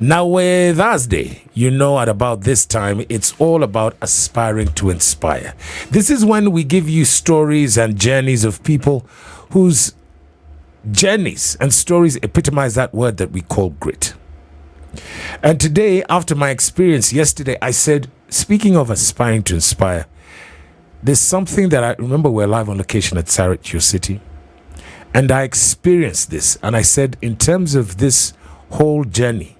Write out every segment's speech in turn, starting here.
Now, with Thursday, at about this time, it's all about aspiring to inspire. This is when we give you stories and journeys of people whose journeys and stories epitomize that word that we call grit. And today, after my experience yesterday, I said, speaking of aspiring to inspire, there's something that I remember. We're live on location at Sarit, your city, and I experienced this. And I said, in terms of this whole journey,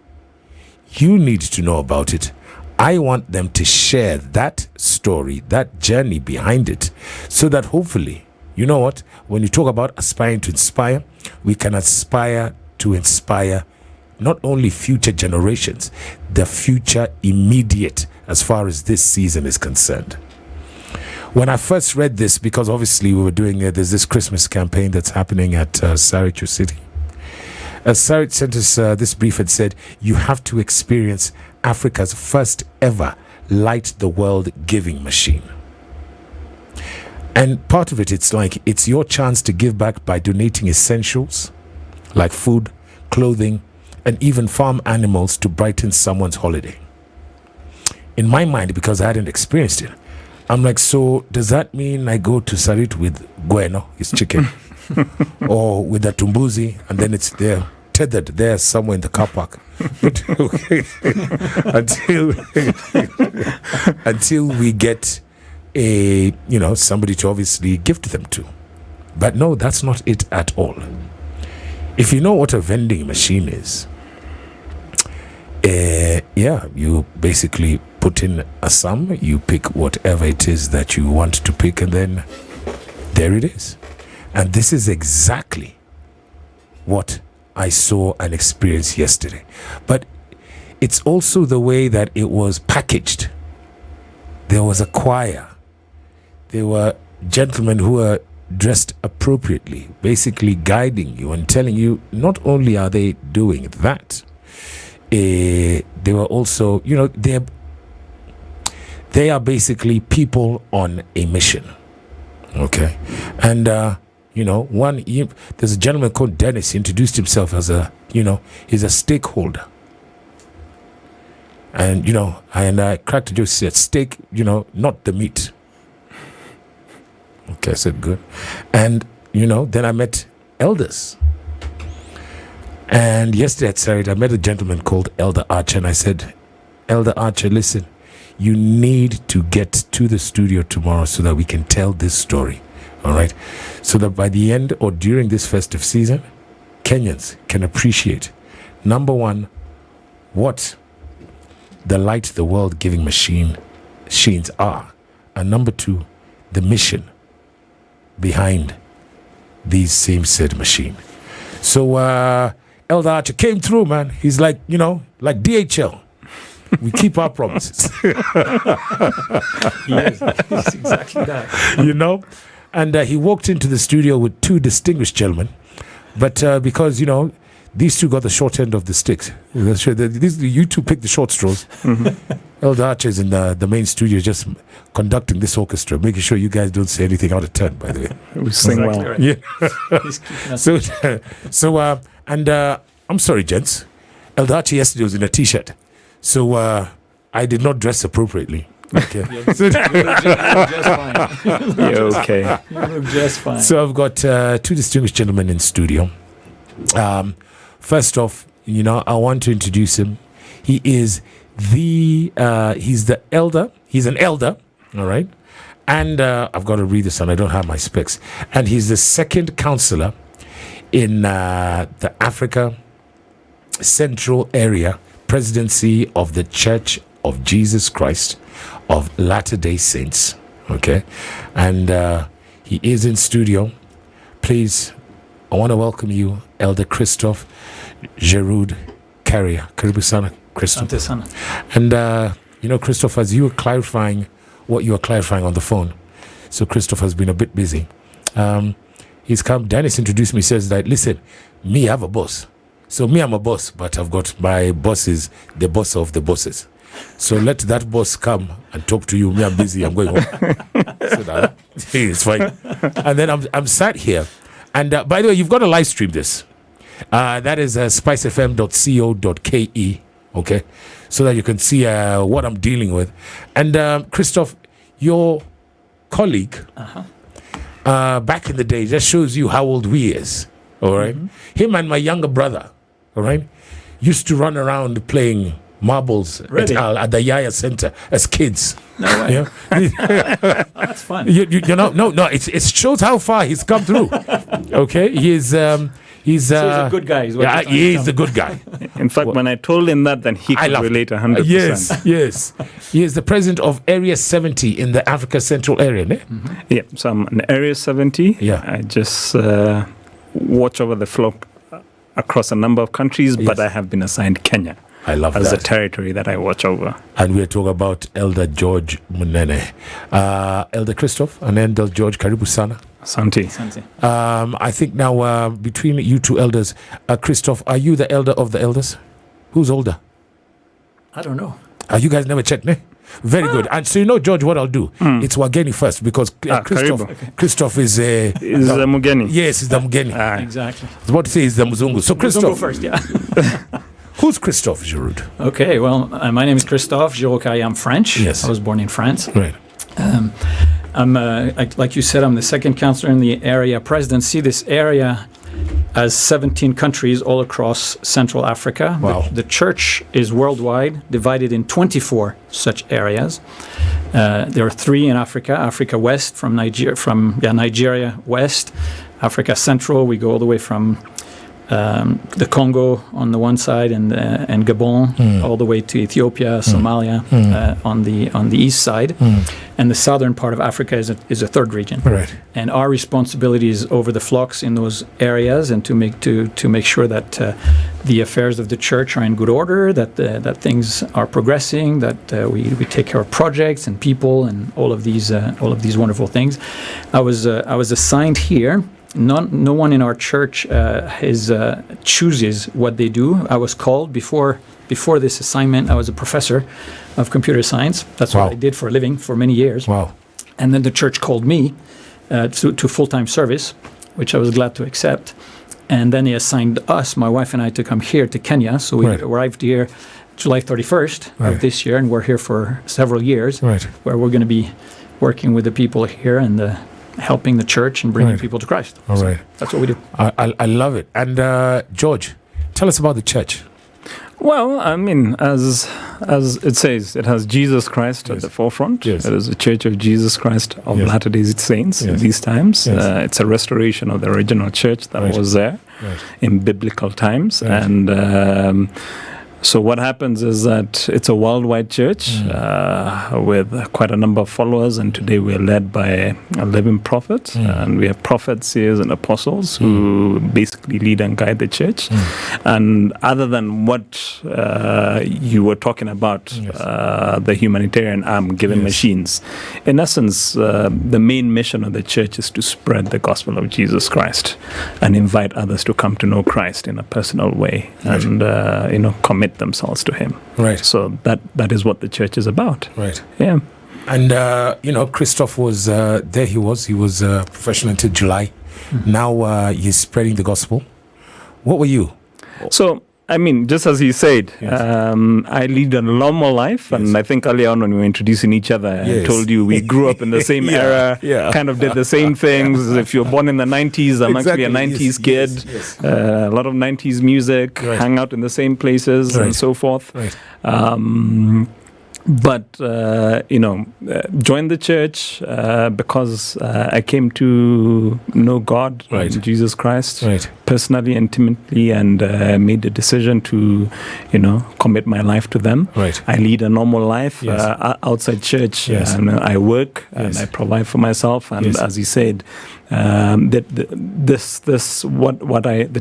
you need to know about it. I want them to share that story, that journey behind it, so that hopefully, you know what, when you talk about aspiring to inspire, we can aspire to inspire not only future generations, the future immediate as far as this season is concerned. When I first read this, because obviously we were doing, there's this Christmas campaign that's happening at Sarit, your city. Sarit sent us this brief and said, you have to experience Africa's first ever Light the World giving machine. And part of it, it's your chance to give back by donating essentials like food, clothing, and even farm animals to brighten someone's holiday. In my mind, because I hadn't experienced it, I'm like, so does that mean I go to Sarit with gueno, his chicken, or with a tumbuzi, and then it's there, tethered there somewhere in the car park until we get somebody to obviously gift them to. But no, that's not it at all. If you know what a vending machine is, you basically put in a sum, you pick whatever it is that you want to pick, and then there it is. And this is exactly what I saw and experienced yesterday. But it's also the way that it was packaged. There was a choir. There were gentlemen who were dressed appropriately, basically guiding you and telling you not only are they doing that, they were also, they are basically people on a mission. Okay. And, there's a gentleman called Dennis. He introduced himself as he's a stakeholder. And, I cracked a joke, said steak, not the meat. Okay, I said good. And, then I met elders. And yesterday at Sarit, I met a gentleman called Elder Archer, and I said, Elder Archer, listen, you need to get to the studio tomorrow so that we can tell this story, all right? So that by the end or during this festive season, Kenyans can appreciate, number one, what the Light the World giving machines are, and number two, the mission behind these same said machine. So Elder Archer came through, man. He's like, like DHL. We keep our promises. Yes, it's exactly that. And he walked into the studio with two distinguished gentlemen. But because, these two got the short end of the sticks. You two picked the short straws. Mm-hmm. Elder Archer is in the main studio just conducting this orchestra, making sure you guys don't say anything out of turn, by the way. We sing well. Right. Yeah. So, I'm sorry, gents. Elder Archer yesterday was in a t-shirt. So I did not dress appropriately. Okay. You look just fine. You're okay. You look just fine. So I've got two distinguished gentlemen in studio. First off, I want to introduce him. He is he's the elder. He's an elder, all right? And I've got to read this, and I don't have my specs. And he's the second counselor in the Africa Central Area Presidency of the Church of Jesus Christ of Latter-day Saints. Okay? And he is in studio. Please, I want to welcome you, Elder Christoph Gerud Carrier. Karibu sana, Christoph. Asante sana. And, Christoph, as you were clarifying what you were clarifying on the phone, so Christoph has been a bit busy. He's come, Dennis introduced me, says that, listen, me, I have a boss. So me, I'm a boss, but I've got my boss is the boss of the bosses. So let that boss come and talk to you. Me, I'm busy. I'm going home. So that, it's fine. And then I'm sat here. And by the way, you've got to live stream this. That is spicefm.co.ke. okay, so that you can see what I'm dealing with. And Christoph, your colleague, back in the day, just shows you how old we is. All right, him and my younger brother, all right, used to run around playing marbles at the Yaya Center as kids. No way. Yeah? That's fun. you know, no, it shows how far he's come through. Okay, he's So he's a good guy. Is what yeah, you're trying he to is tell a me. good guy. In fact, when I told him that, then he I could loved relate 100%. Yes. He is the president of Area 70 in the Africa Central area, ne? Yeah, so I'm in Area 70. Yeah. I just watch over the flock across a number of countries, but I have been assigned Kenya I love as that. a territory that I watch over. And we're talking about Elder George Munene. Elder Christoph and Elder George, karibu sana. Santi. I think now between you two elders, Christoph, are you the elder of the elders? Who's older? I don't know. You guys never checked, ne? Very good. And so you know, George, what I'll do? It's Wageni first because Christoph is Is the Mugeni? yes, he's the Mugeni. Exactly. I was about to say he's the Muzungu. So Go Christoph, first, yeah. who's Christophe Giroud? Okay, well, my name is Christophe Giroud. I'm French. Yes. I was born in France. Right. I'm, like you said, I'm the second counselor in the area presidency. This area has 17 countries all across Central Africa. Wow. The church is worldwide, divided in 24 such areas. There are 3 in Africa: Africa West, from Nigeria West; Africa Central, we go all the way from the Congo on the one side and Gabon all the way to Ethiopia, Somalia on the east side, and the southern part of Africa is a third region. Right. And our responsibility is over the flocks in those areas and to make sure that the affairs of the church are in good order, that things are progressing, that we take care of projects and people and all of these wonderful things. I was assigned here. No one in our church chooses what they do. I was called before this assignment. I was a professor of computer science. That's what I did for a living for many years. Wow. And then the church called me to full-time service, which I was glad to accept. And then they assigned us, my wife and I, to come here to Kenya. So we arrived here July 31st of this year, and we're here for several years, where we're going to be working with the people here and helping the church and bringing people to Christ. All right. That's what we do. I love it. And George, tell us about the church. Well, I mean, as it says, it has Jesus Christ at the forefront. Yes. It is a Church of Jesus Christ of Latter-day Saints in these times. It's a restoration of the original church that was there in biblical times. And so what happens is that it's a worldwide church with quite a number of followers, and today we're led by a living prophet, and we have prophets, seers, and apostles who basically lead and guide the church. And other than what you were talking about, the humanitarian arm given machines, in essence, the main mission of the church is to spread the gospel of Jesus Christ and invite others to come to know Christ in a personal way and commit themselves to him. Right. So that is what the church is about. Right. Yeah. And Christoph was there. He was professional until July. Now he's spreading the gospel. What were you? So I mean, just as he said, I lead a normal life, and I think earlier on when we were introducing each other, I told you we grew up in the same era, kind of did the same things. If you're born in the 90s, I'm actually a 90s kid. A lot of 90s music, hang out in the same places and so forth. But joined the church because I came to know God, Jesus Christ, personally, intimately, and made the decision to, commit my life to them. I lead a normal life outside church, and I work and I provide for myself. And as he said, the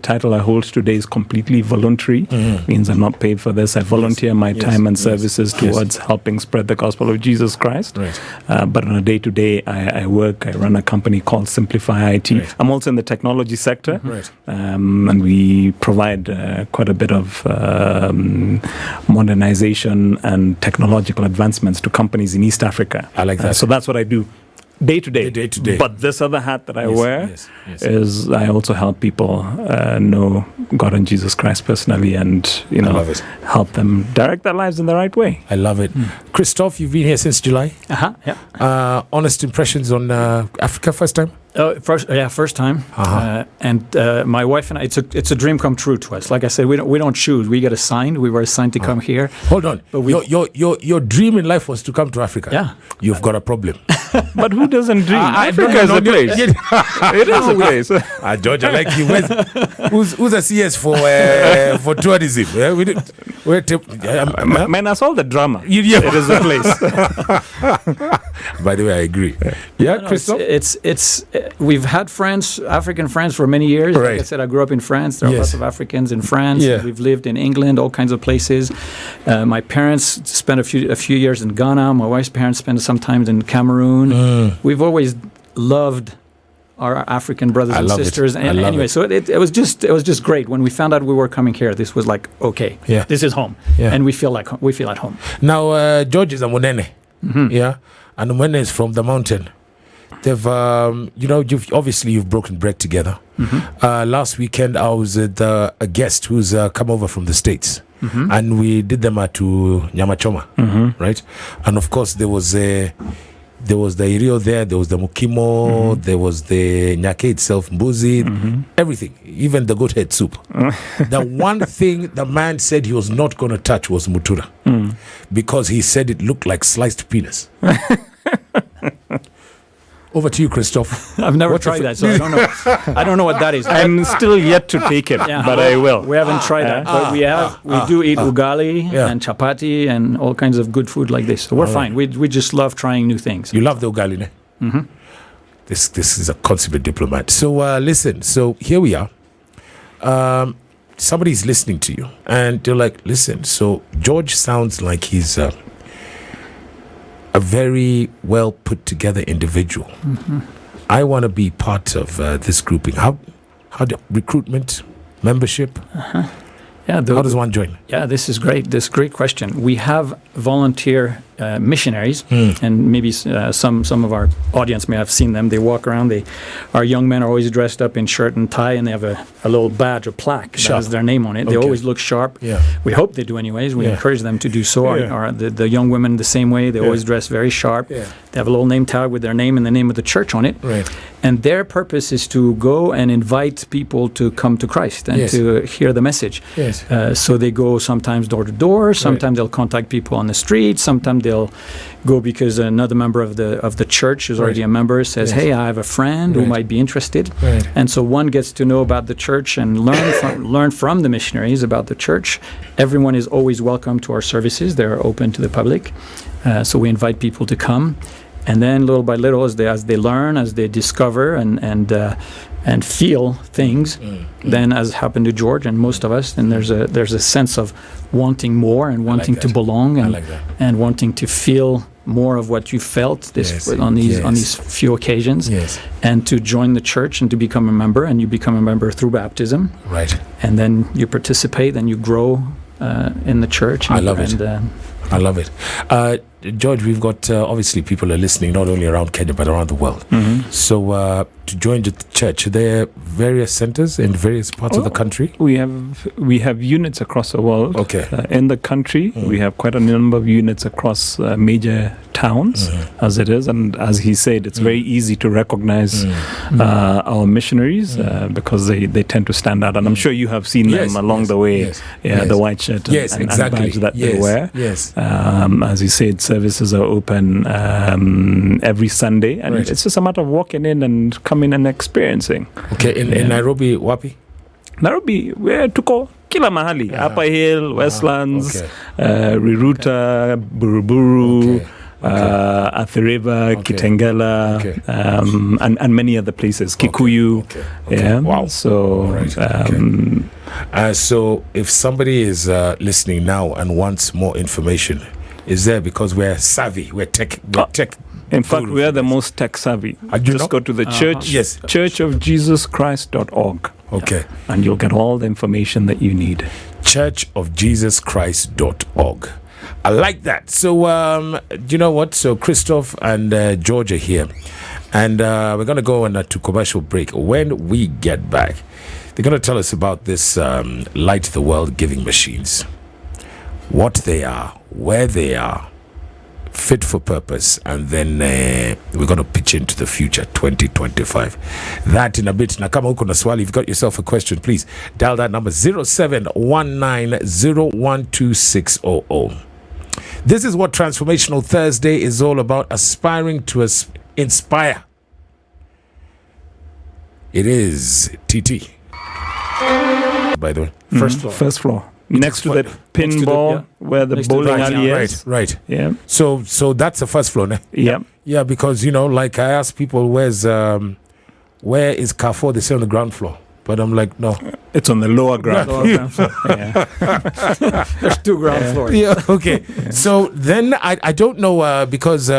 title I hold today is completely voluntary. Means I'm not paid for this. I volunteer my time and services towards helping spread the gospel of Jesus Christ. But on a day-to-day, I work. I run a company called Simplify IT. I'm also in the technology sector, and we provide quite a bit of modernization and technological advancements to companies in East Africa. I like that. So that's what I do day to day. Day to day. But this other hat that I wear yes. is I also help people know God and Jesus Christ personally, and love it. help them direct their lives in the right way. I love it. Christoph, you've been here since July. Yeah. Honest impressions on Africa first time? First time. And my wife and I, it's a dream come true to us. Like I said, we don't choose. We get assigned. We were assigned to come here. Hold on. But your dream in life was to come to Africa. Yeah. You've got a problem. But who doesn't dream? Africa is a place. It is a place. George, I like you. Who's a CS for tourism? Man, that's all the drama. Yeah. It is a place. By the way, I agree. Yeah, Christoph? It's we've had friends, African friends, for many years. Right. Like I said, I grew up in France. There are lots of Africans in France. Yeah. We've lived in England, all kinds of places. My parents spent a few years in Ghana. My wife's parents spent some time in Cameroon. We've always loved our African brothers and sisters. And anyway, so it was just great when we found out we were coming here. This was like, okay, this is home, and we feel at home. Now, George is a Munene, and Munene is from the mountain. They've, you've broken bread together. Last weekend, I was at a guest who's come over from the States, and we did them to Nyamachoma, right? And of course, there was the Irio there was the Mukimo, there was the Nyake itself, Mbuzi, everything, even the goat head soup. The one thing the man said he was not going to touch was Mutura, because he said it looked like sliced penis. Over to you, Christoph. I've never tried that, so I don't know. I don't know what that is. I'm still yet to take it, but I will. We haven't tried that, but we do eat ugali and chapati and all kinds of good food like this. So we're fine. We just love trying new things. You love the ugali, ne? This is a consummate diplomat. So listen. So here we are. Somebody's listening to you, and they're like, "Listen." So George sounds like he's a very well put together individual. I want to be part of this grouping. How do recruitment, membership? How does one join? Yeah, this is great. This is a great question. We have volunteer missionaries, and maybe some of our audience may have seen them. They walk around. Our young men are always dressed up in shirt and tie, and they have a little badge, a plaque that has their name on it. They always look sharp. Yeah. We hope they do anyways. We encourage them to do so. The young women the same way. They always dress very sharp. Yeah. They have a little name tag with their name and the name of the church on it. Right. And their purpose is to go and invite people to come to Christ and to hear the message. Yes. So they go sometimes door to door. Sometimes they'll contact people on the street. Sometimes they'll go because another member of the church who's already a member says, "Hey, I have a friend who might be interested." Right. And so one gets to know about the church and learn from the missionaries about the church. Everyone is always welcome to our services. They're open to the public. So we invite people to come. And then little by little, as they learn, as they discover and feel things, then as happened to George and most of us, then there's a sense of wanting more and wanting to belong and wanting to feel more of what you felt on these few occasions, and to join the church and to become a member. And you become a member through baptism, right? And then you participate and you grow in the church. I love it. I love it. George, we've got obviously people are listening not only around Kenya but around the world. So to join the church, there are various centers in various parts of the country. We have units across the world. Okay. In the country, we have quite a number of units across major towns, as it is, and as he said, it's very easy to recognize our missionaries because they tend to stand out, and I'm sure you have seen them along the way. The white shirt and badge that they wear. As he said, services are open every Sunday, and it's just a matter of walking in and coming and experiencing. Okay, in Nairobi, wapi? Nairobi, we're tuko kila mahali, Upper Hill, Westlands, Riruta, Buruburu, Athi River, Kitengela, and many other places, Kikuyu. Wow. So, so if somebody is listening now and wants more information, is there, because we're savvy, we're tech. In fact, we are the most tech savvy. Just go to the church, churchofjesuschrist.org. Okay. And you'll get all the information that you need. Churchofjesuschrist.org. I like that. So, you know what? So, Christoph and George are here. And we're going to go on to commercial break. When we get back, they're going to tell us about this Light the World giving machines. What they are, where they are, fit for purpose, and then we're going to pitch into the future 2025. That in a bit. Na kama huko na swali, you've got yourself a question, please dial that number 0719012600. This is what Transformational Thursday is all about, aspiring to inspire. It is TT, by the way. First floor. Next to the pinball, where the bowling alley is. Right. Yeah. So that's the first floor, ne? Yeah. Yeah, because, like I ask people, where is Carrefour? They say on the ground floor. But I'm like, no. It's on the lower ground. Floor. Yeah. There's 2 ground floors. Yeah, okay. Yeah. So then I don't know, because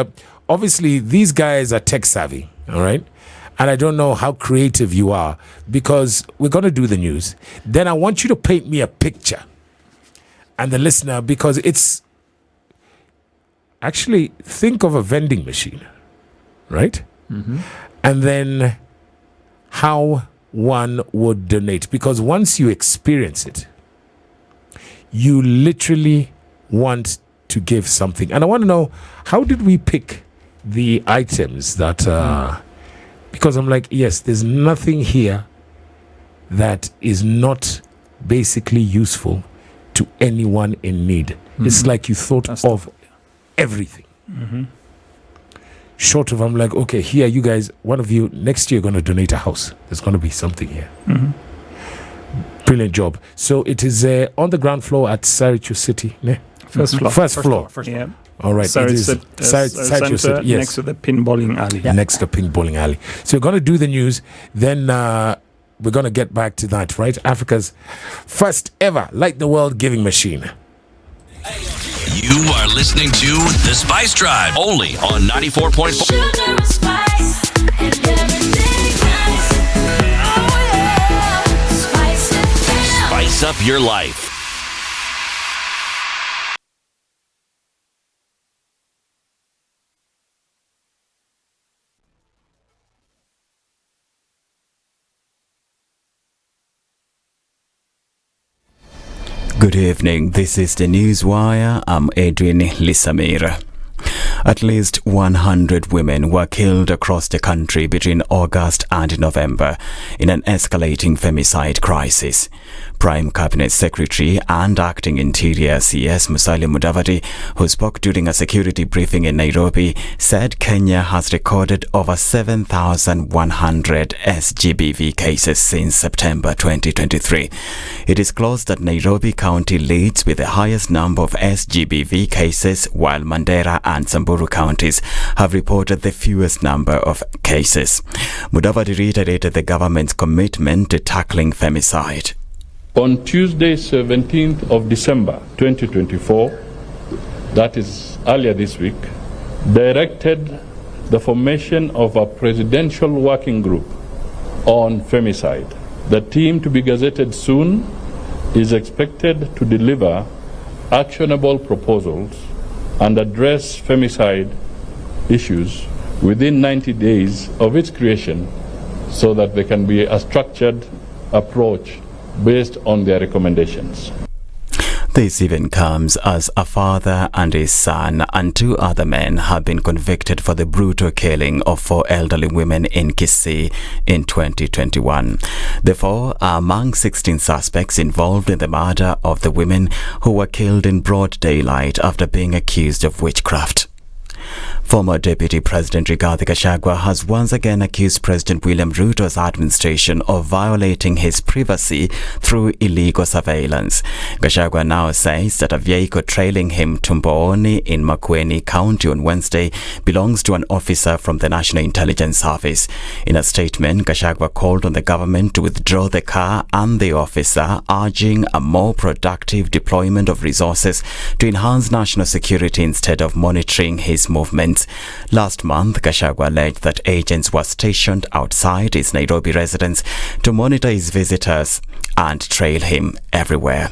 obviously these guys are tech savvy, all right? And I don't know how creative you are, because we're going to do the news. Then I want you to paint me a picture. And the listener, because it's actually, think of a vending machine, right? Mm-hmm. And then how one would donate. Because once you experience it, you literally want to give something. And I want to know, how did we pick the items that... because I'm like, yes, there's nothing here that is not basically useful to anyone in need. Mm-hmm. It's like you thought of everything. Mm-hmm. Short of, I'm like, okay, here, you guys, one of you, next year, going to donate a house. There's going to be something here. Mm-hmm. Brilliant job. So it is on the ground floor at Syracuse City. Ne? First floor. First floor. Yeah. All right. Syracuse Center, yes. next to the pinballing alley. Yeah. Next to the pinballing alley. So we're going to do the news. Then we're going to get back to that, right? Africa's first ever Light the World giving machine. You are listening to The Spice Drive, only on 94.4. Sugar and spice and everything nice. Oh yeah, Spice FM. Spice up your life. Good evening, this is the Newswire. I'm Adrian Lisamira. At least 100 women were killed across the country between August and November in an escalating femicide crisis. Prime Cabinet Secretary and Acting Interior CS Musalia Mudavadi, who spoke during a security briefing in Nairobi, said Kenya has recorded over 7,100 SGBV cases since September 2023. It is close that Nairobi County leads with the highest number of SGBV cases, while Mandera and Samburu counties have reported the fewest number of cases. Mudavadi reiterated the government's commitment to tackling femicide. On Tuesday, 17th of December 2024, that is earlier this week, directed the formation of a presidential working group on femicide. The team, to be gazetted soon, is expected to deliver actionable proposals and address femicide issues within 90 days of its creation, so that there can be a structured approach based on their recommendations. This even comes as a father and his son and 2 other men have been convicted for the brutal killing of 4 elderly women in Kisii in 2021. The 4 are among 16 suspects involved in the murder of the women who were killed in broad daylight after being accused of witchcraft. Former Deputy President Rigathi Gachagua has once again accused President William Ruto's administration of violating his privacy through illegal surveillance. Gachagua now says that a vehicle trailing him to Mbooni in Makueni County on Wednesday belongs to an officer from the National Intelligence Service. In a statement, Gachagua called on the government to withdraw the car and the officer, urging a more productive deployment of resources to enhance national security instead of monitoring his movements. Last month, Gachagua alleged that agents were stationed outside his Nairobi residence to monitor his visitors and trail him everywhere.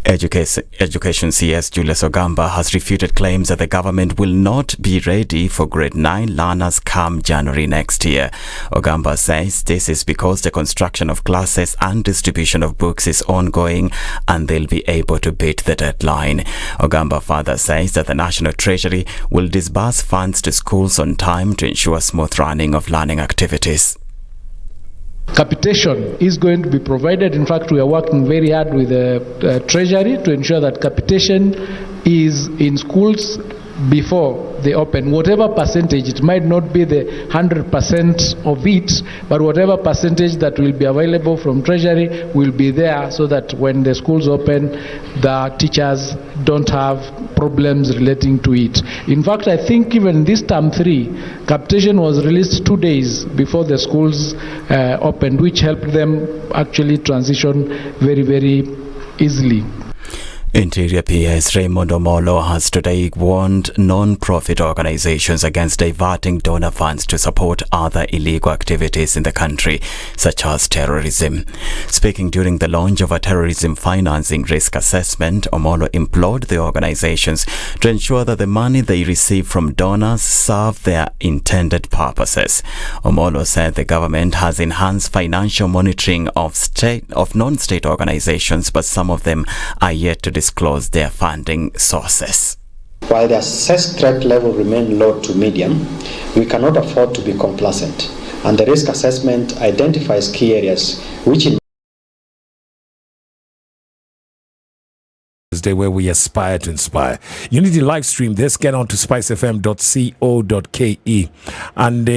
Education CS Julius Ogamba has refuted claims that the government will not be ready for grade 9 learners come January next year. Ogamba says this is because the construction of classes and distribution of books is ongoing and they'll be able to beat the deadline. Ogamba further says that the National Treasury will disburse funds to schools on time to ensure smooth running of learning activities. Capitation is going to be provided. In fact, we are working very hard with the Treasury to ensure that capitation is in schools before they open. Whatever percentage, it might not be the 100% of it, but whatever percentage that will be available from Treasury will be there so that when the schools open, the teachers don't have problems relating to it. In fact, I think even this term 3, capitation was released 2 days before the schools opened, which helped them actually transition very, very easily. Interior PS Raymond Omolo has today warned non-profit organizations against diverting donor funds to support other illegal activities in the country, such as terrorism. Speaking during the launch of a terrorism financing risk assessment, Omolo implored the organizations to ensure that the money they receive from donors serve their intended purposes. Omolo said the government has enhanced financial monitoring of non-state organizations, but some of them are yet to disclose their funding sources. While the assessed threat level remains low to medium, we cannot afford to be complacent, and the risk assessment identifies key areas which in Day where we aspire to inspire. You need to live stream this. Get on to spicefm.co.ke and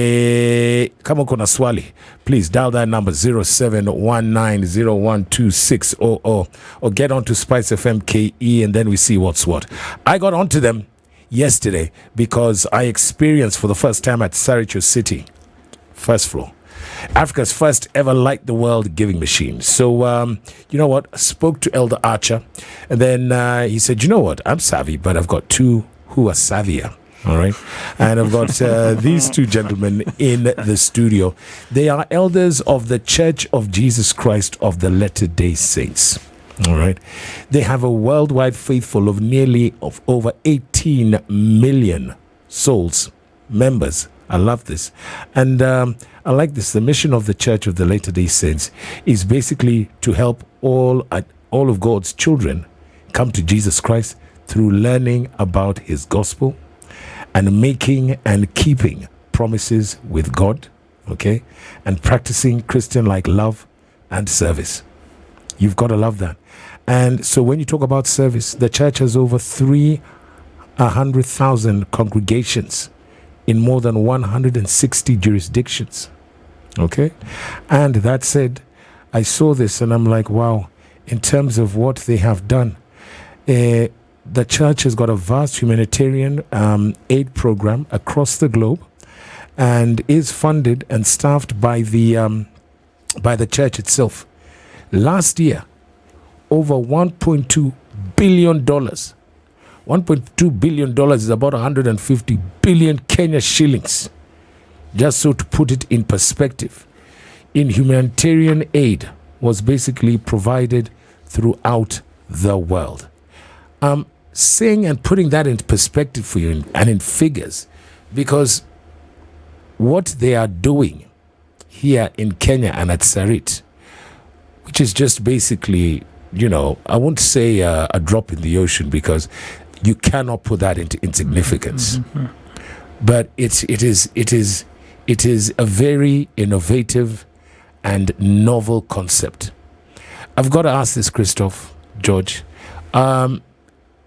kama kuna swali, please dial that number 0719012600 or get on to Spice FM KE and then we see what's what. I got onto them yesterday because I experienced for the first time at Syracuse City, first floor, Africa's first ever light the world giving machine. So, you know what? I spoke to Elder Archer, and then he said, you know what? I'm savvy, but I've got two who are savvier. All right. And I've got these two gentlemen in the studio. They are elders of the Church of Jesus Christ of the Latter-day Saints. All right. They have a worldwide faithful of over 18 million souls, members. I love this. And I like this. The mission of the Church of the Latter-day Saints is basically to help all of God's children come to Jesus Christ through learning about his gospel and making and keeping promises with God, okay? And practicing Christian-like love and service. You've got to love that. And so when you talk about service, the church has over 300,000 congregations in more than 160 jurisdictions. Okay? And that said, I saw this and I'm like, wow, in terms of what they have done, the church has got a vast humanitarian aid program across the globe and is funded and staffed by the church itself. Last year, over $1.2 billion. $1.2 billion is about 150 billion Kenya shillings. Just so to put it in perspective, in humanitarian aid was basically provided throughout the world. I'm saying and putting that into perspective for you and in figures, because what they are doing here in Kenya and at Sarit, which is just basically, you know, I won't say a drop in the ocean because you cannot put that into insignificance. Mm-hmm. But it is a very innovative and novel concept. I've got to ask this, Christoph, George,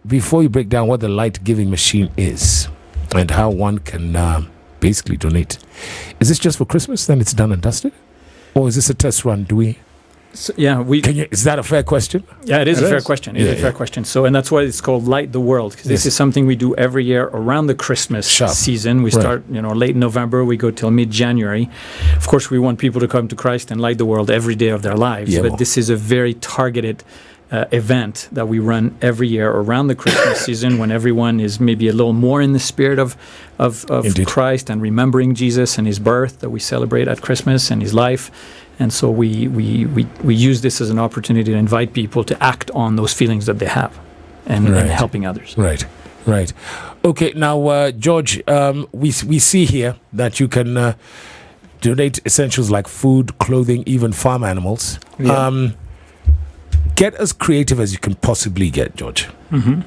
before you break down what the light giving machine is and how one can basically donate. Is this just for Christmas, then it's done and dusted? Or is this a test run? So, yeah, is that a fair question? Yeah, it is a fair question. It is a fair question. So, and that's why it's called Light the World, because this is something we do every year around the Christmas season. We start, late November. We go till mid-January. Of course, we want people to come to Christ and light the world every day of their lives. But this is a very targeted event that we run every year around the Christmas season, when everyone is maybe a little more in the spirit of Indeed. Christ and remembering Jesus and his birth that we celebrate at Christmas and his life. And so we use this as an opportunity to invite people to act on those feelings that they have and helping others. Right. Okay, now, George, we see here that you can donate essentials like food, clothing, even farm animals. Yeah. Get as creative as you can possibly get, George. Mm-hmm.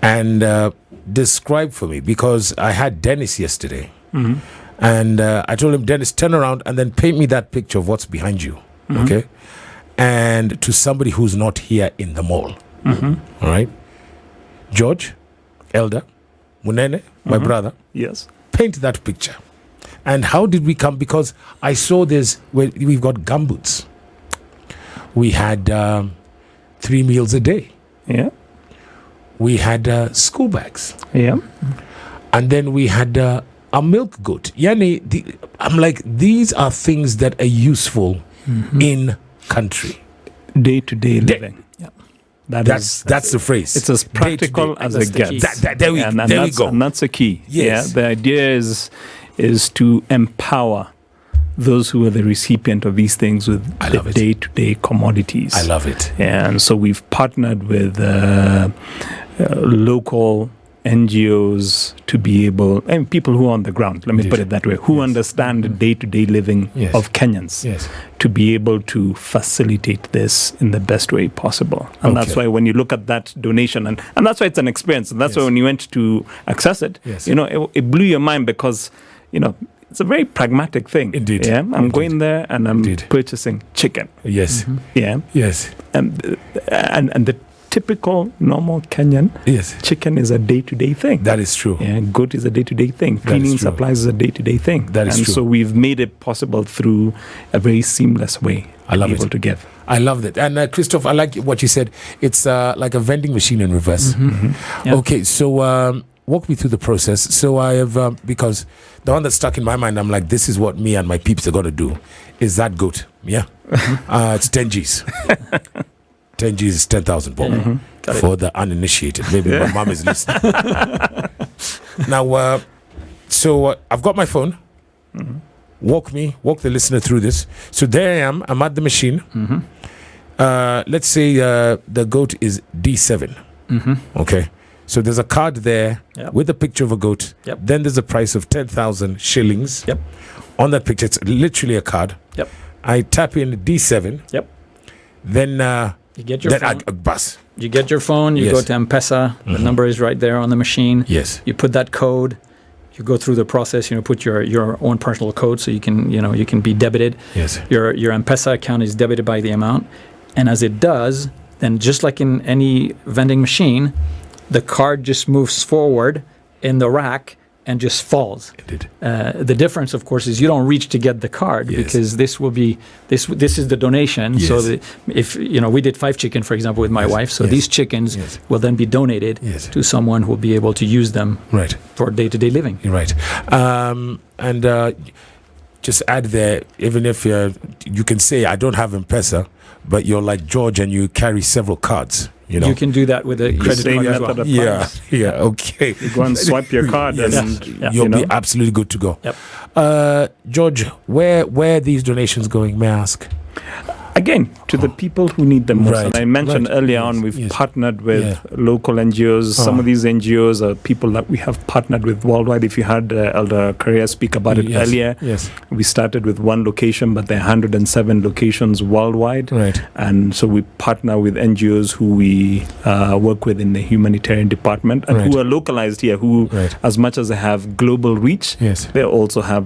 And describe for me, because I had Dennis yesterday. Mm-hmm. And I told him, Dennis, turn around and then paint me that picture of what's behind you. Mm-hmm. Okay? And to somebody who's not here in the mall. Mm-hmm. All right? George, Elder, Munene, my brother, Yes. paint that picture. And how did we come? Because I saw we've got gumboots. We had 3 meals a day. Yeah. We had school bags. Yeah. And then we had a milk goat. Yani, I'm like, these are things that are useful in country. Day-to-day living. Yeah. That's the phrase. It's as practical Day-to-day. as That's it the key. gets. There we go. And that's the key. Yes. Yeah. The idea is to empower those who are the recipient of these things with I the love it. day-to-day commodities. I love it. And so we've partnered with local NGOs to be able, and people who are on the ground, let me put it that way, who understand the day-to-day living Yes. of Kenyans, Yes. to be able to facilitate this in the best way possible. And that's Okay. why when you look at that donation, and that's why it's an experience, and that's why Yes. when you went to access it, Yes. it blew your mind because, it's a very pragmatic thing. Indeed. Yeah, I'm Indeed. going there and I'm Indeed. purchasing chicken. Yes. Yeah, Yes. and the typical normal Kenyan Yes. chicken is a day-to-day thing. That is true. Yeah, goat is a day-to-day thing. is Cleaning true. supplies is a day-to-day thing. That is and true. so we've made it possible through a very seamless way I love to be able it. to give. I love that. And Christoph, I like what you said. It's like a vending machine in reverse. Yeah. Okay, so walk me through the process. So I have, because the one that's stuck in my mind, I'm like, this is what me and my peeps are going to do, is that goat. Yeah. It's 10 Gs. 10 Gs is 10,000 bob for the uninitiated. Maybe my mom is listening. Now, so I've got my phone. Walk the listener through this. So there I am. I'm at the machine. Let's say the goat is D7. Okay. So there's a card there Yep. with a picture of a goat. Yep. Then there's a price of 10,000 shillings. Yep. On that picture, it's literally a card. Yep. I tap in D7. Yep. Then You get your phone. bus. You get your phone. You Yes. go to M-Pesa. The number is right there on the machine. Yes. You put that code. You go through the process. Put your own personal code so you can be debited. Yes. Your M-Pesa account is debited by the amount, and as it does, then just like in any vending machine, the card just moves forward in the rack and just falls. Indeed. The difference, of course, is you don't reach to get the card Yes. because this will be this is the donation. So Yes. if we did 5 chicken, for example, with my wife, so Yes. these chickens Yes. will then be donated Yes. to someone who will be able to use them Right. for day-to-day living. You're right. And just add there, even if you can say, I don't have M-Pesa, but you're like George and you carry several cards. You can do that with a credit same card as method well. of Yeah, yeah, okay. You go and swipe your card Yes. and Yeah. You'll be absolutely good to go. Yep. George, where are these donations going, may I ask? again to the people who need them most. Right, And I mentioned right. earlier Yes, on, we've yes. partnered with Yeah. local NGOs. Some Ah. of these NGOs are people that we have partnered with worldwide. If you had Elder Correa speak about it Yes, earlier, yes. we started with one location, but there are 107 locations worldwide. Right. And so we partner with NGOs who we work with in the humanitarian department and Right. who are localized here, who, Right. as much as they have global reach, Yes. they also have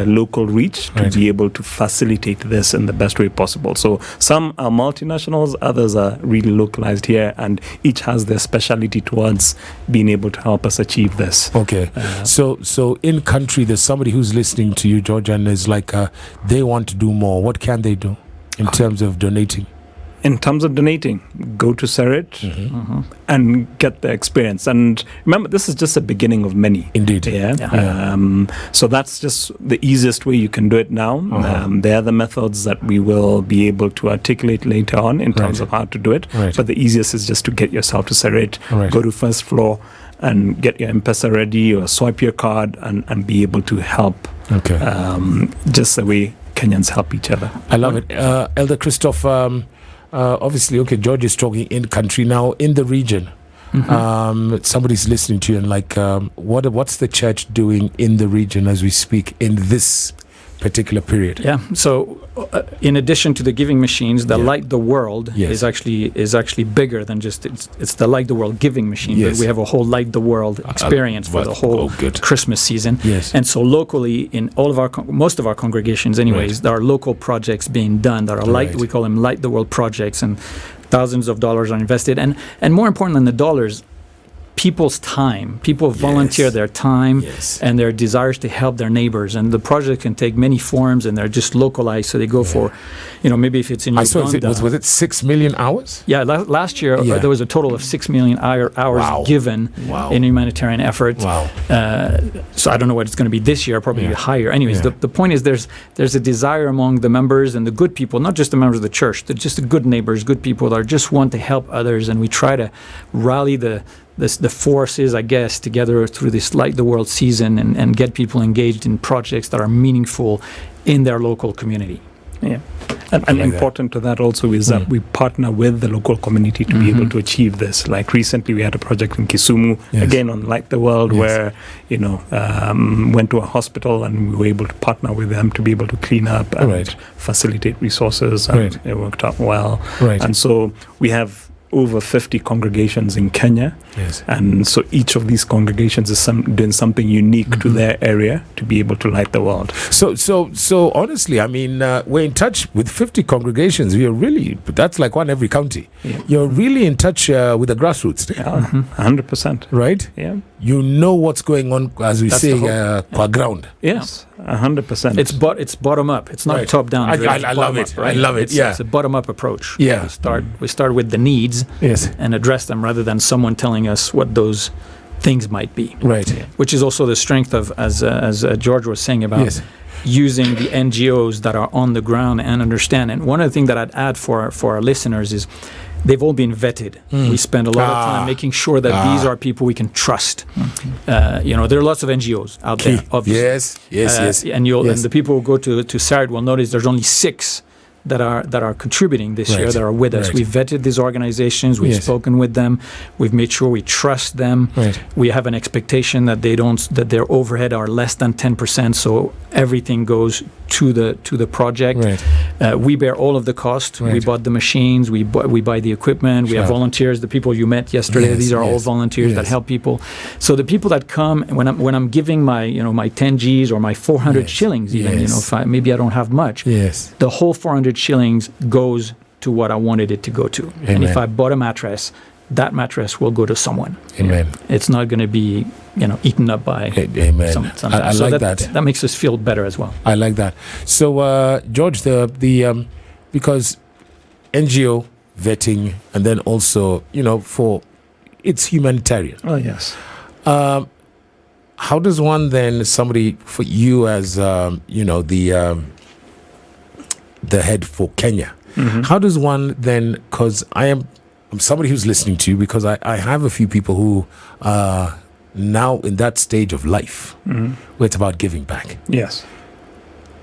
local reach to Right. be able to facilitate this in the best way possible. So some are multinationals, others are really localized here, and each has their specialty towards being able to help us achieve this. Okay. So in country, there's somebody who's listening to you, George, and is like, they want to do more. What can they do in terms of donating? in terms of donating, go to Serit Mm-hmm. and get the experience. And remember, this is just the beginning of many. Indeed. Yeah. So that's just the easiest way you can do it now. There are the methods that we will be able to articulate later on in terms Right. of how to do it. Right. But the easiest is just to get yourself to Serit, Right. go to first floor and get your M-Pesa ready or swipe your card and be able to help Okay. just the way Kenyans help each other. I love it. Elder Christoph, obviously, okay, George is talking in country now, in the region. Somebody's listening to you and like, what's the church doing in the region as we speak in this particular period? Yeah. So, in addition to the giving machines, the Yeah. Light the World Yes. is actually bigger than just it's the Light the World giving machine. Yes. But we have a whole Light the World experience for the whole good. Christmas season. Yes. And so locally, in all of our most of our congregations, anyways, there are local projects being done that are Right. we call them Light the World projects, and thousands of dollars are invested. And more important than the dollars, people's time. People volunteer Yes. their time Yes. and their desires to help their neighbors. And the project can take many forms, and they're just localized. So they go for, maybe if it's in I saw Uganda. was it 6 million hours? Yeah, last year Yeah. there was a total of 6 million hours Wow. given Wow. in humanitarian efforts. Wow. So I don't know what it's going to be this year, probably Yeah. higher. Anyways, Yeah. the point is there's a desire among the members and the good people, not just the members of the church, just the good neighbors, good people that just want to help others, and we try to rally the forces, I guess, together through this Light the World season and get people engaged in projects that are meaningful in their local community. Yeah. And like important to that also is that we partner with the local community to be able to achieve this. Like recently we had a project in Kisumu, Yes. again on Light the World, Yes. where, went to a hospital and we were able to partner with them to be able to clean up and Right. facilitate resources. And Right. it worked out well. Right. And so we have over 50 congregations in Kenya. Yes. And so each of these congregations is doing something unique to their area to be able to light the world. So honestly, I mean, we're in touch with 50 congregations. We are really, that's like one every county. Yeah. You're really in touch with the grassroots, Yeah, 100%. right? Yeah. You know what's going on, as we That's say, the per ground. Yes, 100%. It's bottom up. It's not Right. top down. I driven. It's love bottom it. up, right? I love it. It's, Yeah. it's a bottom up approach. Yeah. We start with the needs Yes. and address them rather than someone telling us what those things might be. Right. Which is also the strength of, as George was saying about Yes. using the NGOs that are on the ground and understand. And one of the things that I'd add for our listeners is they've all been vetted. We spend a lot of time making sure that these are people we can trust. There are lots of NGOs out there, obviously. Yes. And and the people who go to SARD will notice there's only 6 that are contributing this year, Right. that are with us. Right. We've vetted these organizations. We've Yes. spoken with them. We've made sure we trust them. Right. We have an expectation that that their overhead are less than 10%, so everything goes to the project. Right. We bear all of the cost. We Right. bought the machines. We buy the equipment. We have Sure. volunteers. The people you met yesterday. Yes, These are all yes, volunteers that yes. help people. So the people that come when I'm giving my 10 Gs or my 400 Yes, shillings, even yes. maybe I don't have much. Yes. The whole 400 shillings goes to what I wanted it to go to. And if Amen. I bought a mattress, that mattress will go to someone. Amen. It's not going to be, eaten up by Amen. something. I So like that. That makes us feel better as well. I like that. So, George, the because NGO vetting, and then also, for it's humanitarian. Oh, yes. How does one then, somebody for you as the head for Kenya, how does one then? Because I'm somebody who's listening to you, because I have a few people who are now in that stage of life where it's about giving back. Yes.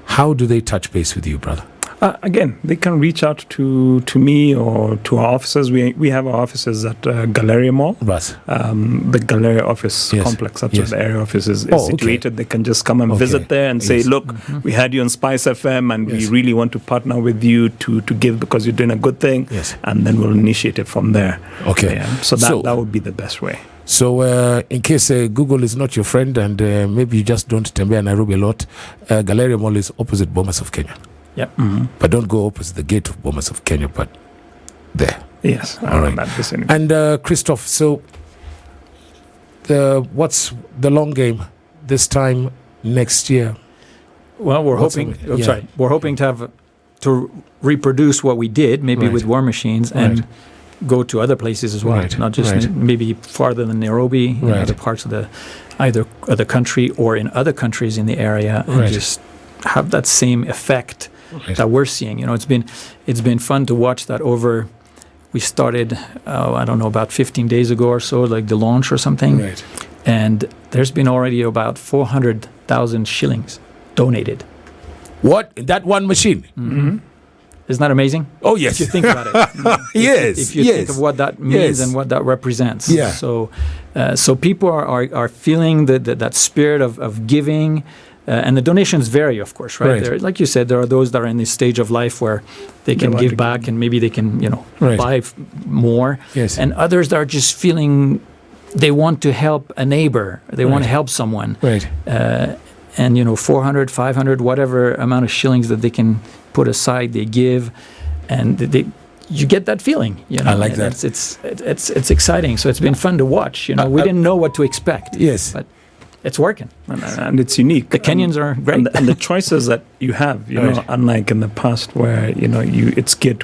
How do they touch base with you, brother? Again, they can reach out to me or to our offices. We have our offices at Galleria Mall. Right. The Galleria office Yes. complex, that's Yes. where the area office is Oh, okay. situated. They can just come and Okay. visit there and say, Yes. look, we had you on Spice FM and Yes. we really want to partner with you to give because you're doing a good thing. Yes. And then we'll initiate it from there. Okay. Yeah. So that would be the best way. So, in case Google is not your friend and maybe you just don't tembea Nairobi a lot, Galleria Mall is opposite Bomas of Kenya. Yep. But don't go opposite the gate of Bomas of Kenya, but there. Yes. All around right. that vicinity. And Christoph, so what's the long game this time next year? Well, we're What's hoping. it? Yeah. Sorry, we're hoping to have to reproduce what we did, maybe Right. with war machines, and Right. go to other places as well, Right, not just right. maybe farther than Nairobi, in Right. other parts of either the country or in other countries in the area, and Right. just have that same effect Right. that we're seeing. It's been fun to watch that over. We started, I don't know, about 15 days ago or so, like the launch or something. Right. And there's been already about 400,000 shillings donated. What? That one machine? Isn't that amazing? Oh, yes. If you think about it. Yes. If you yes. think of what that means Yes. and what that represents. Yeah. So people are feeling that spirit of giving. And the donations vary, of course, right? Right. There, like you said, there are those that are in this stage of life where they can want give to back and maybe they can, Right. buy more. Yes. And others that are just feeling they want to help a neighbor. They want to help someone. Right. And 400, 500, whatever amount of shillings that they can put aside, they give, and you get that feeling. I like and that. It's exciting. So it's been fun to watch. We didn't know what to expect. Yes. But it's working. And it's unique. The Kenyans are great. And the choices that you have, Right. unlike in the past where it's geared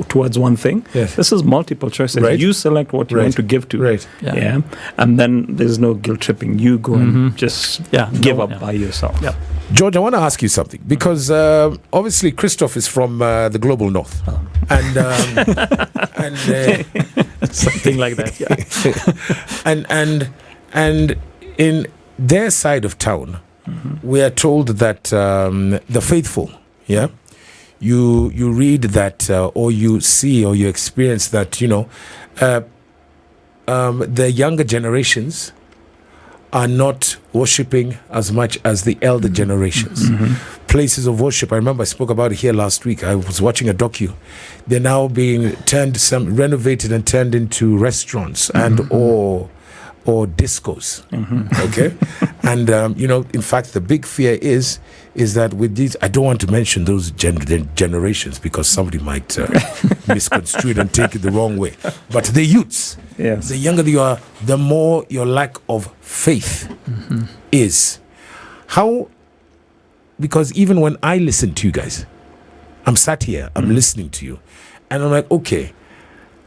towards one thing. Yes. This is multiple choices. Right. You select what you Right. want to give to. Right. Yeah. And then there's no guilt tripping. You go and just give up Yeah. by yourself. Yeah. George, I want to ask you something because obviously Christoph is from the global north, and Something like that. Yeah. and in their side of town, we are told that the faithful, you read that or you see or you experience that the younger generations are not worshiping as much as the elder generations. Places of worship. I remember I spoke about it here last week. I was watching a docu. They're now being renovated and turned into restaurants and or discos. Okay, and in fact, the big fear is that with these, I don't want to mention those generations because somebody might misconstrue it and take it the wrong way. But the youths, Yes. the younger you are, the more your lack of faith is. How? Because even when I listen to you guys, I'm sat here, I'm listening to you, and I'm like, okay,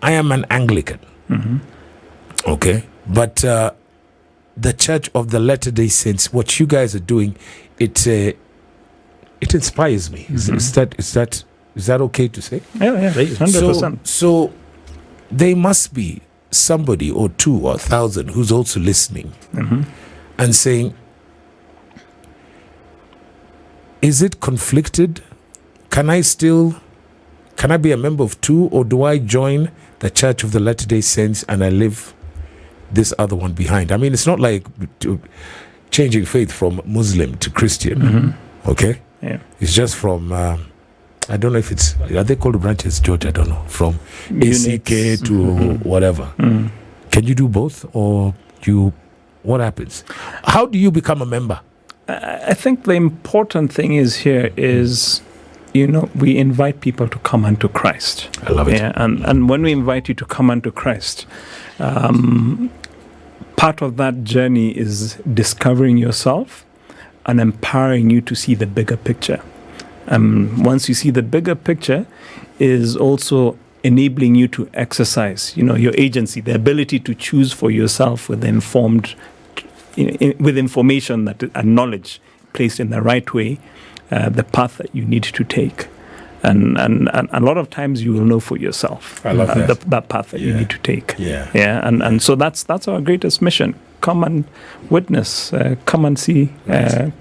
I am an Anglican. Okay, but the Church of the Latter-day Saints, what you guys are doing, it inspires me. Is that okay to say? Yeah, 100%. So there must be somebody or 2 or 1,000 who's also listening and saying, is it conflicted? Can I be a member of 2, or do I join the Church of the Latter-day Saints and I leave this other one behind? I mean, it's not like changing faith from Muslim to Christian, okay? Yeah. It's just from, I don't know if are they called branches, George? I don't know. From ACK to whatever. Can you do both, or what happens? How do you become a member? I think the important thing is we invite people to come unto Christ. I love it. Yeah, and when we invite you to come unto Christ, part of that journey is discovering yourself and empowering you to see the bigger picture. Once you see the bigger picture, is also enabling you to exercise, your agency, the ability to choose for yourself with with information and knowledge placed in the right way, the path that you need to take. And a lot of times you will know for yourself. I love that path that you need to take. Yeah. And so that's our greatest mission. Come and witness. Come and see.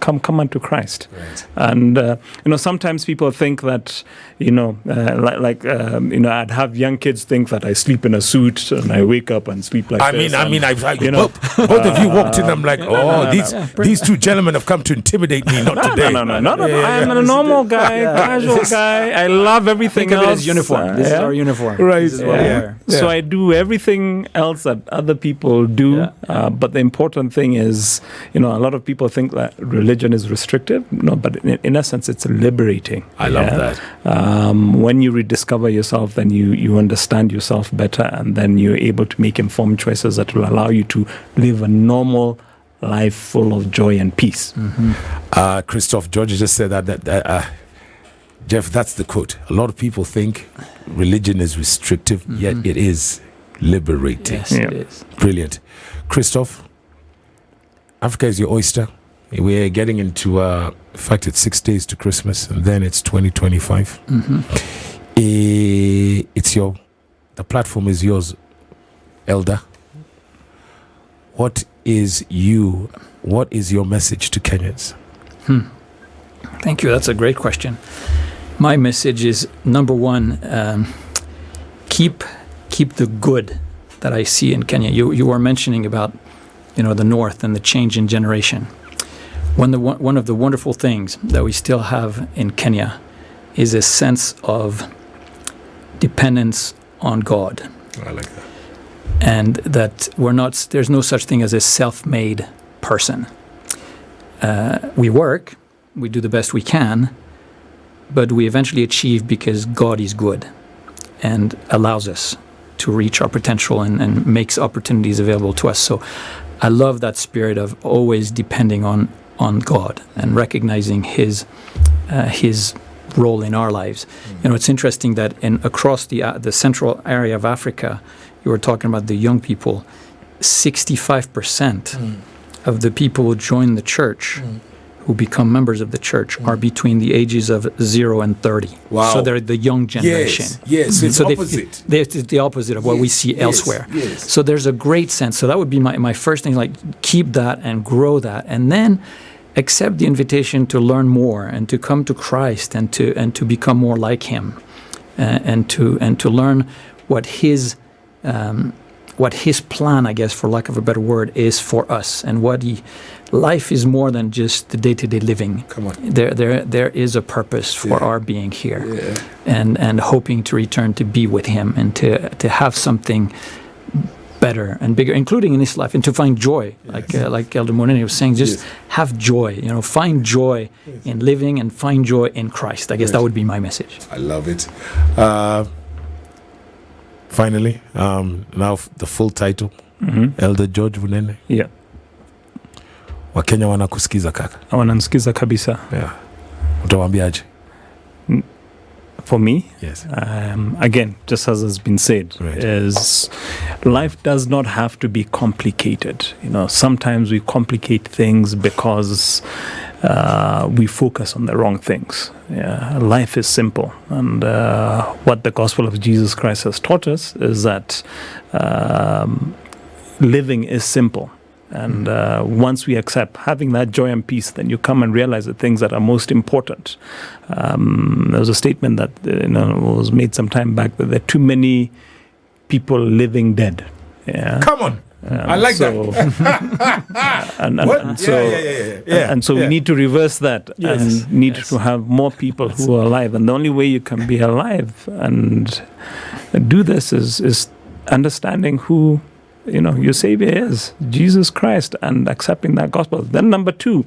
Come unto Christ. Right. And sometimes people think that I'd have young kids think that I sleep in a suit and I wake up and sleep like this. Both of you walked in. I'm like, these 2 gentlemen have come to intimidate me. Not today. No. I am a normal guy, casual guy. I love everything Think else. of it as uniform. This is our uniform. Right. This is what we wear. So I do everything else that other people do. But the important thing is, a lot of people think that religion is restrictive. No, but in essence, it's liberating. I love that. When you rediscover yourself, then you understand yourself better, and then you're able to make informed choices that will allow you to live a normal life full of joy and peace. Christoph, George just said that Jeff, that's the quote. A lot of people think religion is restrictive, yet it is liberating. Yes, it is. Brilliant. Christoph, Africa is your oyster. We're getting into, in fact, it's 6 days to Christmas, and then it's 2025. The platform is yours, Elder. What is your message to Kenyans? Thank you. That's a great question. My message is, number one, keep the good that I see in Kenya. You were mentioning about, the North and the change in generation. One of the wonderful things that we still have in Kenya is a sense of dependence on God. I like that. And that there's no such thing as a self-made person. We work, we do the best we can, but we eventually achieve because God is good and allows us to reach our potential and makes opportunities available to us. So I love that spirit of always depending on God and recognizing His role in our lives. It's interesting that across the central area of Africa, you were talking about the young people, 65% of the people who join the church, who become members of the church, are between the ages of 0 and 30. Wow. So they're the young generation. Yes, it's opposite. It's the opposite of what we see elsewhere. Yes. So there's a great sense. So that would be my first thing, like keep that and grow that. And then accept the invitation to learn more and to come to Christ and to become more like Him, and to learn what His plan, I guess, for lack of a better word, is for us, and life is more than just the day-to-day living. Come on. There is a purpose for our being here, and hoping to return to be with Him and to have something better and bigger, including in this life, and to find joy, like Elder Monene was saying, just have joy. Find joy in living and find joy in Christ. I guess that would be my message. I love it. Finally, now the full title, Elder George Munene. Yeah. Wakenya wanakusikiza kaka. Wananisikiza kabisa. Yeah. Utawaambiaje? For me, yes. Again, just as has been said, is life does not have to be complicated. Sometimes we complicate things because we focus on the wrong things. Life is simple, and what the gospel of Jesus Christ has taught us is that living is simple. And once we accept having that joy and peace, then you come and realize the things that are most important. There was a statement that was made some time back that there are too many people living dead. Yeah. Come on. I like that. And so we need to reverse that and need to have more people who are alive. And the only way you can be alive and do this is understanding who your Savior is, Jesus Christ, and accepting that gospel. Then number 2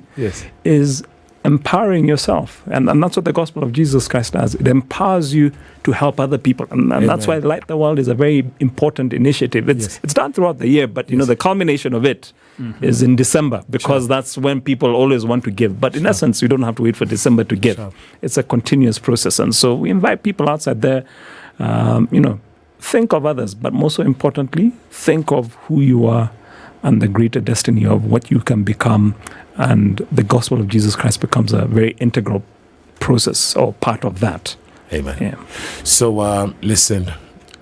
is empowering yourself. And that's what the gospel of Jesus Christ does. It empowers you to help other people. And that's why Light the World is a very important initiative. It's done throughout the year, but the culmination of it is in December, because that's when people always want to give. But in essence, you don't have to wait for December to give. It's a continuous process. And so we invite people outside there, think of others, but more so importantly, think of who you are and the greater destiny of what you can become. And the gospel of Jesus Christ becomes a very integral process or part of that. Amen. Yeah. So, listen,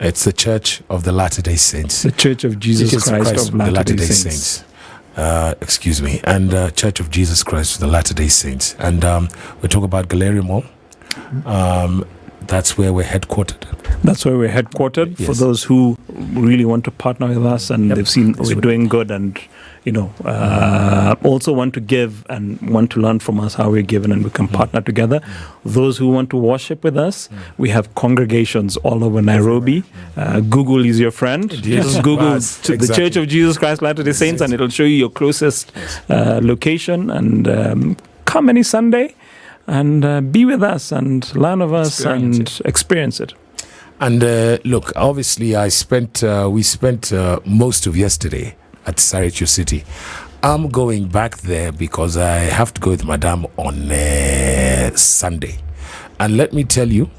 it's the Church of the Latter-day Saints. The Church of Jesus Christ of Latter-day Saints. Excuse me. And Church of Jesus Christ of the Latter-day Saints. And we talk about Galleria Mall. That's where we're headquartered. That's where we're headquartered. For those who really want to partner with us and they've seen we're doing good and also want to give and want to learn from us how we're giving, and we can partner together. Those who want to worship with us, we have congregations all over Nairobi. Google is your friend. Just Google the Church of Jesus Christ Latter-day Saints and it'll show you your closest location, and come any Sunday and be with us and learn of us and experience it. And look, obviously we spent most of yesterday at Sarajevo City. I'm going back there because I have to go with Madame on Sunday. And let me tell you,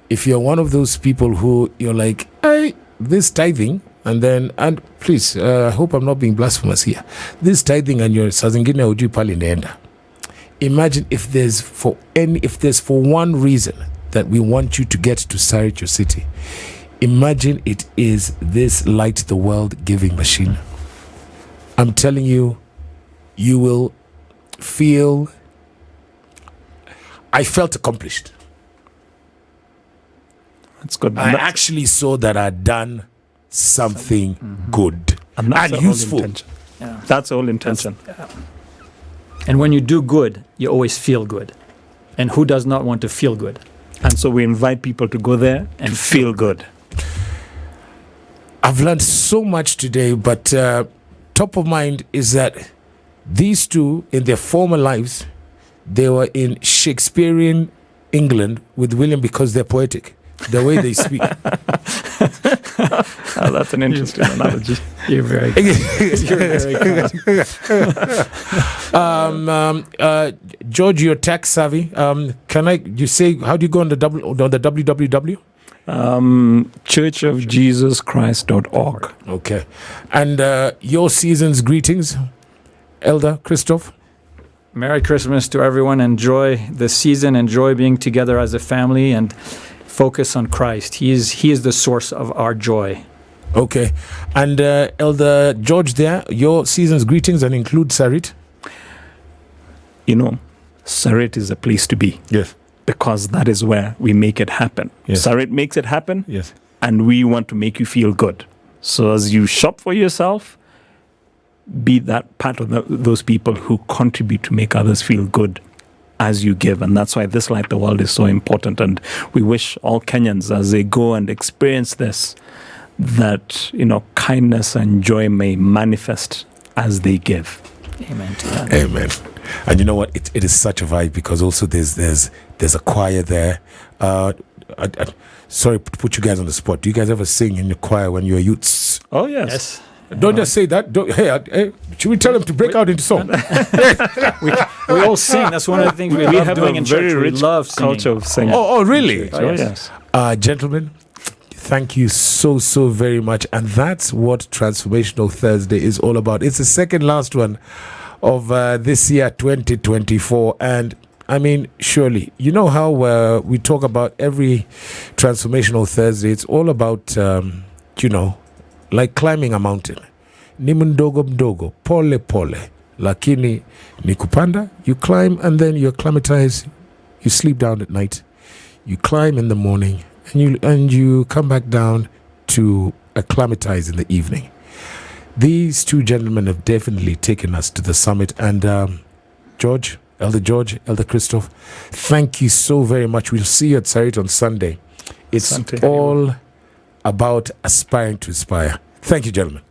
if you're one of those people who you're like, hey, this tithing, and please, I hope I'm not being blasphemous here. This tithing and your sazingine uju pali neenda. Imagine if there's for one reason that we want you to get to Sarit, your city. Imagine it is this light the world giving machine. I'm telling you, you will feel. I felt accomplished. That's good. I actually saw that I'd done something good and that's the whole useful. intention. That's the whole intention. And when you do good, you always feel good. And who does not want to feel good? And so we invite people to go there and feel good. I've learned so much today, but top of mind is that these two, in their former lives, they were in Shakespearean England with William because they're poetic. The way they speak. That's an interesting analogy. You're very George, you're tech savvy. You say, how do you go on the www? churchofjesuschrist.org. Okay. And your season's greetings, Elder Christoph? Merry Christmas to everyone. Enjoy the season. Enjoy being together as a family and focus on Christ. He is the source of our joy. Okay. And Elder George there, your season's greetings and include Sarit? You know, Sarit is a place to be. Yes. Because that is where we make it happen. Yes. Sarit makes it happen. Yes. And we want to make you feel good. So as you shop for yourself, be that part of those people who contribute to make others feel good as you give. And that's why this Light the World is so important. And we wish all Kenyans, as they go and experience this, that, kindness and joy may manifest as they give. Amen to that. Amen. And you know what? It is such a vibe because also there's a choir there. Sorry to put you guys on the spot. Do you guys ever sing in the choir when you're youths? Oh, yes. Yes. Don't just say that. Hey, should we tell them to break out into song? We all sing. That's one of the things we love have doing a in very church. We rich love singing. culture of singing. Oh, really? Oh, yes. Gentlemen, thank you so very much. And that's what Transformational Thursday is all about. It's the second last one of this year, 2024. And I mean, surely, you know how we talk about every Transformational Thursday. It's all about, like climbing a mountain. Ni mdogo mdogo, pole pole. Lakini ni kupanda, you climb and then you acclimatize. You sleep down at night. You climb in the morning and you come back down to acclimatize in the evening. These two gentlemen have definitely taken us to the summit. And Elder Christoph, thank you so very much. We'll see you at Sarit on Sunday. It's all about aspiring to inspire. Thank you, gentlemen.